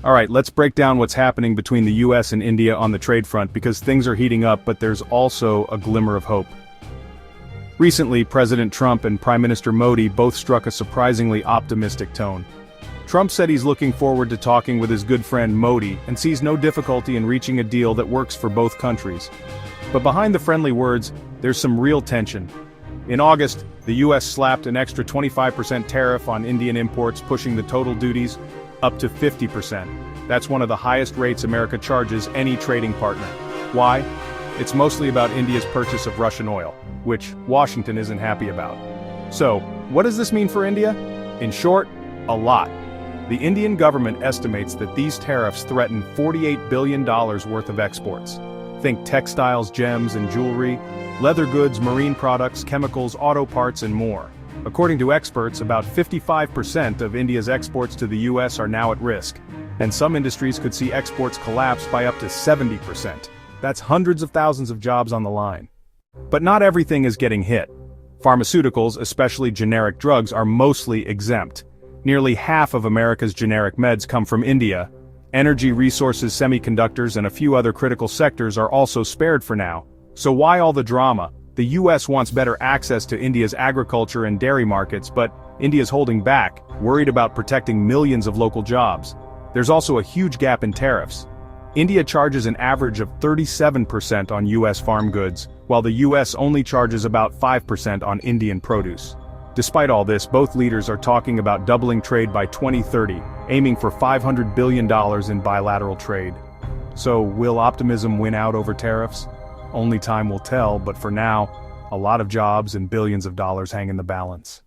Alright, let's break down what's happening between the US and India on the trade front because things are heating up, but there's also a glimmer of hope. Recently, President Trump and Prime Minister Modi both struck a surprisingly optimistic tone. Trump said he's looking forward to talking with his good friend Modi and sees no difficulty in reaching a deal that works for both countries. But behind the friendly words, there's some real tension. In August, the US slapped an extra 25% tariff on Indian imports, pushing the total duties up to 50%. That's one of the highest rates America charges any trading partner. Why? It's mostly about India's purchase of Russian oil, which Washington isn't happy about. So, what does this mean for India? In short, a lot. The Indian government estimates that these tariffs threaten $48 billion worth of exports. Think textiles, gems and jewelry, leather goods, marine products, chemicals, auto parts and more. According to experts, about 55% of India's exports to the US are now at risk, and some industries could see exports collapse by up to 70%. That's hundreds of thousands of jobs on the line. But not everything is getting hit. Pharmaceuticals, especially generic drugs, are mostly exempt. Nearly half of America's generic meds come from India. Energy resources, semiconductors, and a few other critical sectors are also spared for now. So why all the drama? The US wants better access to India's agriculture and dairy markets, but India's holding back, worried about protecting millions of local jobs. There's also a huge gap in tariffs. India charges an average of 37% on US farm goods, while the US only charges about 5% on Indian produce. Despite all this, both leaders are talking about doubling trade by 2030, aiming for $500 billion in bilateral trade. So, will optimism win out over tariffs? Only time will tell, but for now, a lot of jobs and billions of dollars hang in the balance.